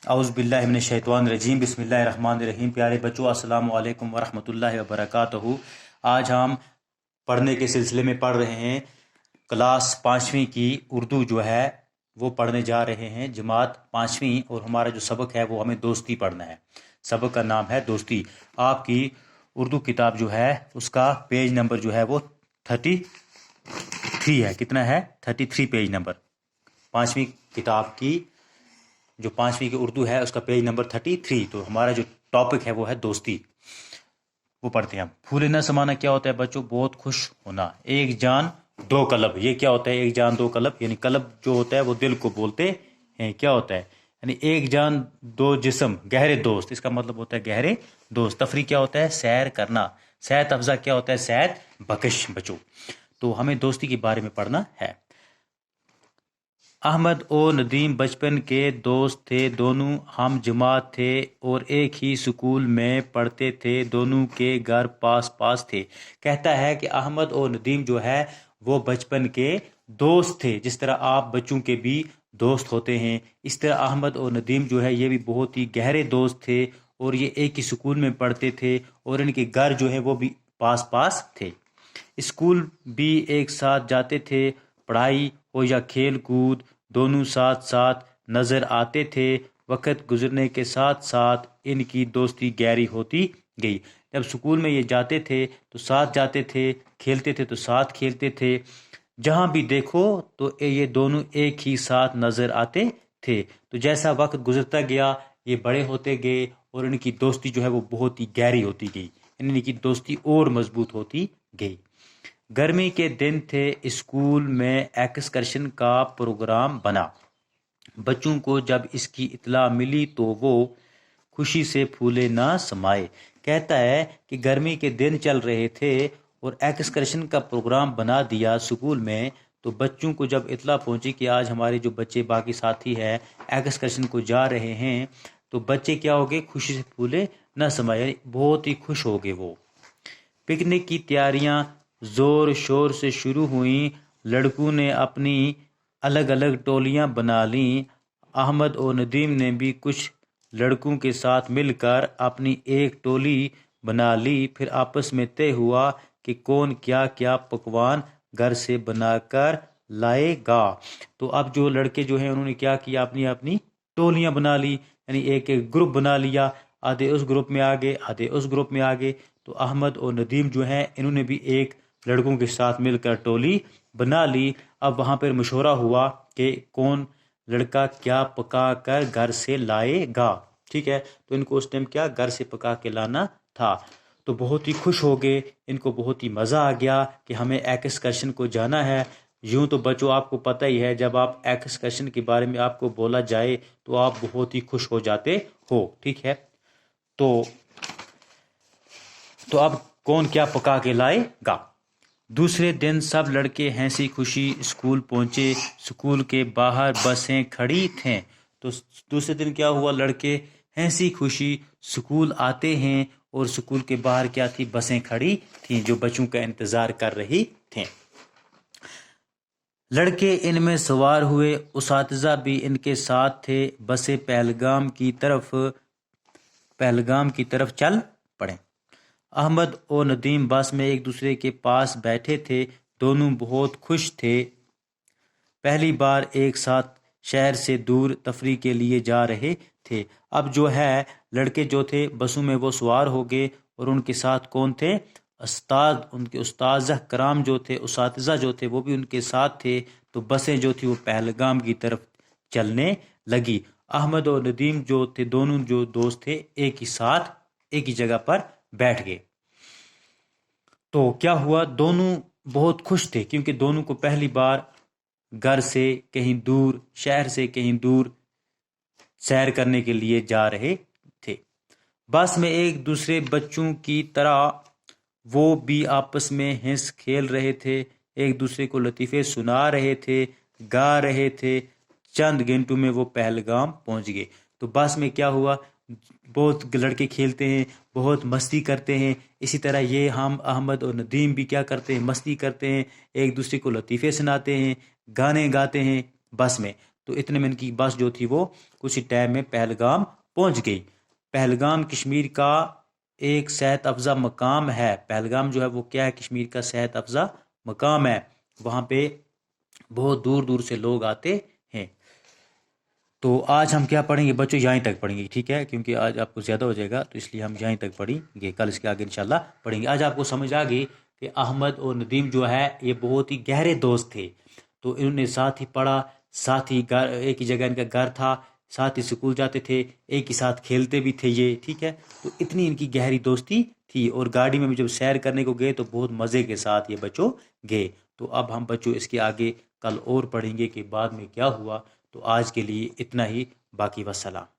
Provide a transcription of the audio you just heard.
اعوذ باللہ من الشیطان الرجیم، بسم اللہ الرحمن الرحیم۔ پیارے بچوں، السلام علیکم ورحمۃ اللہ وبرکاتہ۔ آج ہم پڑھنے کے سلسلے میں پڑھ رہے ہیں کلاس 5ویں کی اردو جو ہے وہ پڑھنے جا رہے ہیں، جماعت 5ویں، اور ہمارا جو سبق ہے وہ ہمیں دوستی پڑھنا ہے۔ سبق کا نام ہے دوستی۔ آپ کی اردو کتاب جو ہے اس کا پیج نمبر جو ہے وہ 33 ہے۔ کتنا ہے؟ 33 پیج نمبر 5ویں کتاب کی، جو 5ویں کی اردو ہے اس کا پیج نمبر 33۔ تو ہمارا جو ٹاپک ہے وہ ہے دوستی، وہ پڑھتے ہیں ہم۔ پھولے نہ سمانا کیا ہوتا ہے بچوں؟ بہت خوش ہونا۔ ایک جان دو قلب، یہ کیا ہوتا ہے؟ ایک جان دو قلب، یعنی قلب جو ہوتا ہے وہ دل کو بولتے ہیں۔ کیا ہوتا ہے؟ یعنی ایک جان دو جسم، گہرے دوست، اس کا مطلب ہوتا ہے گہرے دوست۔ تفریح کیا ہوتا ہے؟ سیر کرنا۔ صحت افزا کیا ہوتا ہے؟ صحت بخش بچوں۔ تو ہمیں دوستی کے بارے میں پڑھنا ہے۔ احمد اور ندیم بچپن کے دوست تھے، دونوں ہم جماعت تھے اور ایک ہی سکول میں پڑھتے تھے، دونوں کے گھر پاس پاس تھے۔ کہتا ہے کہ احمد اور ندیم جو ہے وہ بچپن کے دوست تھے۔ جس طرح آپ بچوں کے بھی دوست ہوتے ہیں، اس طرح احمد اور ندیم جو ہے یہ بھی بہت ہی گہرے دوست تھے، اور یہ ایک ہی سکول میں پڑھتے تھے اور ان کے گھر جو ہے وہ بھی پاس پاس تھے۔ اسکول بھی ایک ساتھ جاتے تھے، پڑھائی ہو یا کھیل کود دونوں ساتھ ساتھ نظر آتے تھے۔ وقت گزرنے کے ساتھ ساتھ ان کی دوستی گہری ہوتی گئی۔ جب اسکول میں یہ جاتے تھے تو ساتھ جاتے تھے، کھیلتے تھے تو ساتھ کھیلتے تھے، جہاں بھی دیکھو تو یہ دونوں ایک ہی ساتھ نظر آتے تھے۔ تو جیسا وقت گزرتا گیا یہ بڑے ہوتے گئے اور ان کی دوستی جو ہے وہ بہت ہی گہری ہوتی گئی، ان کی دوستی اور مضبوط ہوتی گئی۔ گرمی کے دن تھے، اسکول میں ایکسکرشن کا پروگرام بنا۔ بچوں کو جب اس کی اطلاع ملی تو وہ خوشی سے پھولے نہ سمائے۔ کہتا ہے کہ گرمی کے دن چل رہے تھے اور ایکسکرشن کا پروگرام بنا دیا اسکول میں، تو بچوں کو جب اطلاع پہنچی کہ آج ہمارے جو بچے باقی ساتھی ہیں ایکسکرشن کو جا رہے ہیں، تو بچے کیا ہو گئے؟ خوشی سے پھولے نہ سمائے، بہت ہی خوش ہو گئے وہ۔ پکنک کی تیاریاں زور شور سے شروع ہوئیں، لڑکوں نے اپنی الگ الگ ٹولیاں بنا لیں۔ احمد اور ندیم نے بھی کچھ لڑکوں کے ساتھ مل کر اپنی ایک ٹولی بنا لی۔ پھر آپس میں طے ہوا کہ کون کیا کیا پکوان گھر سے بنا کر لائے گا۔ تو اب جو لڑکے جو ہیں انہوں نے کیا کیا؟ اپنی اپنی ٹولیاں بنا لی، یعنی ایک ایک گروپ بنا لیا، آدھے اس گروپ میں آگے آدھے اس گروپ میں آگے۔ تو احمد اور ندیم جو ہیں انہوں نے بھی ایک لڑکوں کے ساتھ مل کر ٹولی بنا لی۔ اب وہاں پر مشورہ ہوا کہ کون لڑکا کیا پکا کر گھر سے لائے گا، ٹھیک ہے؟ تو ان کو اس ٹائم کیا گھر سے پکا کے لانا تھا۔ تو بہت ہی خوش ہو گئے، ان کو بہت ہی مزہ آ گیا کہ ہمیں ایکسکرشن کو جانا ہے۔ یوں تو بچوں آپ کو پتہ ہی ہے، جب آپ ایکسکرشن کے بارے میں آپ کو بولا جائے تو آپ بہت ہی خوش ہو جاتے ہو، ٹھیک ہے؟ تو اب کون کیا پکا کے لائے گا؟ دوسرے دن سب لڑکے ہنسی خوشی اسکول پہنچے۔ اسکول کے باہر بسیں کھڑی تھیں۔ تو دوسرے دن کیا ہوا؟ لڑکے ہنسی خوشی اسکول آتے ہیں اور اسکول کے باہر کیا تھی؟ بسیں کھڑی تھیں جو بچوں کا انتظار کر رہی تھیں۔ لڑکے ان میں سوار ہوئے، اساتذہ بھی ان کے ساتھ تھے۔ بسیں پہلگام کی طرف چل پڑے۔ احمد اور ندیم بس میں ایک دوسرے کے پاس بیٹھے تھے، دونوں بہت خوش تھے، پہلی بار ایک ساتھ شہر سے دور تفریح کے لیے جا رہے تھے۔ اب جو ہے لڑکے جو تھے بسوں میں وہ سوار ہو گئے، اور ان کے ساتھ کون تھے؟ ان کے استاذ کرام جو تھے، اساتذہ جو تھے وہ بھی ان کے ساتھ تھے۔ تو بسیں جو تھی وہ پہلگام کی طرف چلنے لگی۔ احمد اور ندیم جو تھے دونوں جو دوست تھے ایک ہی جگہ پر بیٹھ گئے۔ تو کیا ہوا؟ دونوں بہت خوش تھے کیونکہ دونوں کو پہلی بار گھر سے کہیں دور، شہر سے کہیں دور سیر کرنے کے لیے جا رہے تھے۔ بس میں ایک دوسرے بچوں کی طرح وہ بھی آپس میں ہنس کھیل رہے تھے، ایک دوسرے کو لطیفے سنا رہے تھے، گا رہے تھے۔ چند گھنٹوں میں وہ پہلگام پہنچ گئے۔ تو بس میں کیا ہوا؟ بہت لڑکے کھیلتے ہیں، بہت مستی کرتے ہیں، اسی طرح یہ ہم احمد اور ندیم بھی کیا کرتے ہیں؟ مستی کرتے ہیں، ایک دوسرے کو لطیفے سناتے ہیں، گانے گاتے ہیں بس میں۔ تو اتنے میں ان کی بس جو تھی وہ کچھ ٹائم میں پہلگام پہنچ گئی۔ پہلگام کشمیر کا ایک صحت افزا مقام ہے۔ پہلگام جو ہے وہ کیا ہے؟ کشمیر کا صحت افزا مقام ہے، وہاں پہ بہت دور دور سے لوگ آتے ہیں۔ تو آج ہم کیا پڑھیں گے بچوں؟ یہیں تک پڑھیں گے، ٹھیک ہے، کیونکہ آج آپ کو زیادہ ہو جائے گا تو اس لیے ہم یہیں تک پڑھیں گے، کل اس کے آگے انشاءاللہ پڑھیں گے۔ آج آپ کو سمجھ آ گئی کہ احمد اور ندیم جو ہے یہ بہت ہی گہرے دوست تھے، تو انہوں نے ساتھ ہی پڑھا، ساتھ ہی گھر، ایک ہی جگہ ان کا گھر تھا، ساتھ ہی اسکول جاتے تھے، ایک ہی ساتھ کھیلتے بھی تھے یہ، ٹھیک ہے، تو اتنی ان کی گہری دوستی تھی۔ اور گاڑی میں جب سیر کرنے کو گئے تو بہت مزے کے ساتھ یہ بچوں گئے۔ تو اب ہم بچوں اس کے آگے کل اور پڑھیں گے کہ بعد میں کیا ہوا۔ تو آج کے لیے اتنا ہی، باقی وسلام۔